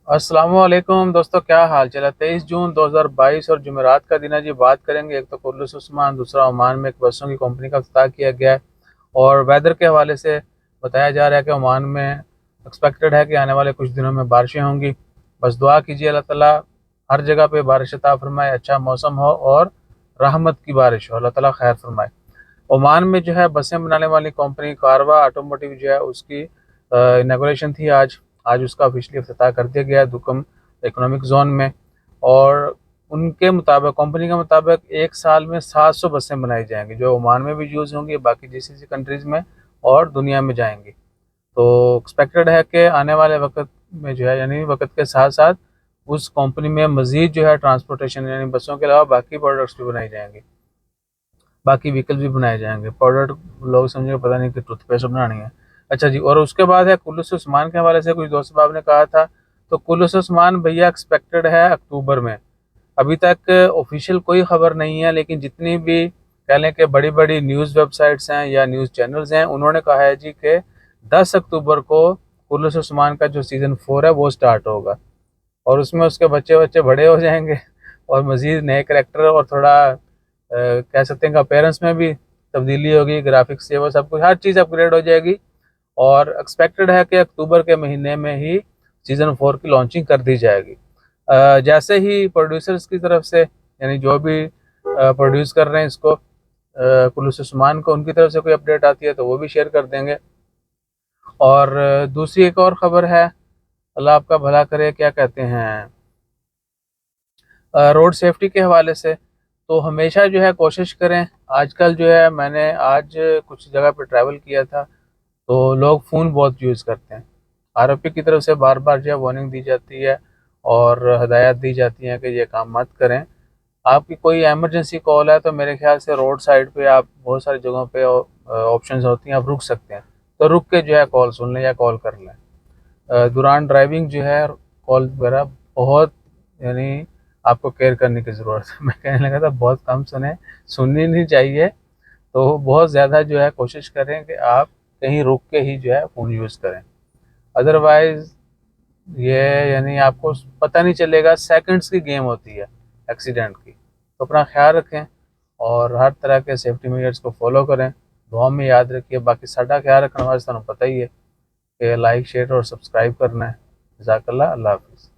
अस्सलामुअलैकुम दोस्तों, क्या हाल चल है। 23 जून 2022 और जुमेरात का दिन है जी। बात करेंगे, एक तो कुर्लुस उस्मान, दूसरा ओमान में एक बसों की कंपनी का इफ्तिताह किया गया है। और वेदर के हवाले से बताया जा रहा है कि ओमान में एक्सपेक्टेड है कि आने वाले कुछ दिनों में बारिशें होंगी। बस दुआ कीजिए अल्लाह ताला हर जगह पे बारिश अता फरमाए, अच्छा मौसम हो और रहमत की बारिश हो, अल्लाह ताला खैर फरमाए। ओमान में जो है बसें बनाने वाली कंपनी कारवा ऑटोमोटिव जो है उसकी इनागोरेशन थी आज। आज उसका ऑफिशियली इफ्तिताह कर दिया गया है दुकम इकोनॉमिक जोन में। और उनके मुताबिक, कंपनी के मुताबिक, एक साल में 700 बसें बनाई जाएंगी जो ओमान में भी यूज़ होंगी, बाकी जीसीसी कंट्रीज़ में और दुनिया में जाएंगी। तो एक्सपेक्टेड है कि आने वाले वक्त में जो है, यानी वक्त के साथ साथ उस कंपनी में मज़ीद जो है ट्रांसपोर्टेशन, यानी बसों के अलावा बाकी प्रोडक्ट्स भी बनाई जाएंगी, बाकी व्हीकल भी बनाए जाएंगे। प्रोडक्ट लोग समझे पता नहीं कि टूथपेस्ट बनानी है। अच्छा जी, और उसके बाद है कुल्लूस उस्मान के हवाले से कुछ दोस्त साहब ने कहा था। तो कुल्लूस उस्मान भैया एक्सपेक्टेड है अक्टूबर में। अभी तक ऑफिशियल कोई खबर नहीं है, लेकिन जितनी भी कह लें कि बड़ी बड़ी न्यूज़ वेबसाइट्स हैं या न्यूज़ चैनल्स हैं, उन्होंने कहा है जी कि 10 अक्टूबर को कुल्लूस उस्मान का जो सीज़न 4 है वो स्टार्ट होगा। और उसमें उसके बच्चे बच्चे बड़े हो जाएंगे और मज़ीद नए करेक्टर और थोड़ा कह सकते हैं कि अपेयरेंस में भी तब्दीली होगी, ग्राफिक्स से वो सब कुछ हर चीज़ अपग्रेड हो जाएगी। और एक्सपेक्टेड है कि अक्टूबर के महीने में ही सीज़न 4 की लॉन्चिंग कर दी जाएगी। जैसे ही प्रोड्यूसर्स की तरफ से, यानी जो भी प्रोड्यूस कर रहे हैं इसको, कुल्लूस उस्मान को, उनकी तरफ से कोई अपडेट आती है तो वो भी शेयर कर देंगे। और दूसरी एक और ख़बर है, अल्लाह आपका भला करे, क्या कहते हैं, रोड सेफ्टी के हवाले से। तो हमेशा जो है कोशिश करें। आजकल जो है, मैंने आज कुछ जगह पे ट्रैवल किया था, तो लोग फ़ोन बहुत यूज़ करते हैं। आरओपी की तरफ से बार बार जो है वार्निंग दी जाती है और हदायत दी जाती है कि ये काम मत करें। आपकी कोई इमरजेंसी कॉल है तो मेरे ख्याल से रोड साइड पे आप बहुत सारी जगहों पे ऑप्शंस होती हैं, आप रुक सकते हैं। तो रुक के जो है कॉल सुन लें या कॉल कर लें। दौरान ड्राइविंग जो है कॉल वगैरह बहुत, यानी आपको केयर करने की ज़रूरत है। मैं कहने लगा था बहुत कम सुने, सुननी नहीं चाहिए। तो बहुत ज़्यादा जो है कोशिश करें कि आप कहीं रुक के ही जो है फ़ोन यूज़ करें। अदरवाइज़ ये, यानी आपको पता नहीं चलेगा, सेकंड्स की गेम होती है एक्सीडेंट की। तो अपना ख्याल रखें और हर तरह के सेफ्टी मेजर्स को फॉलो करें। दुआ में याद रखिए। बाकी साडा ख्याल रखने वास्ते तुहानू पता ही है कि लाइक शेयर और सब्सक्राइब करना है। जज़ाकल्लाह, अल्लाह हाफिज़।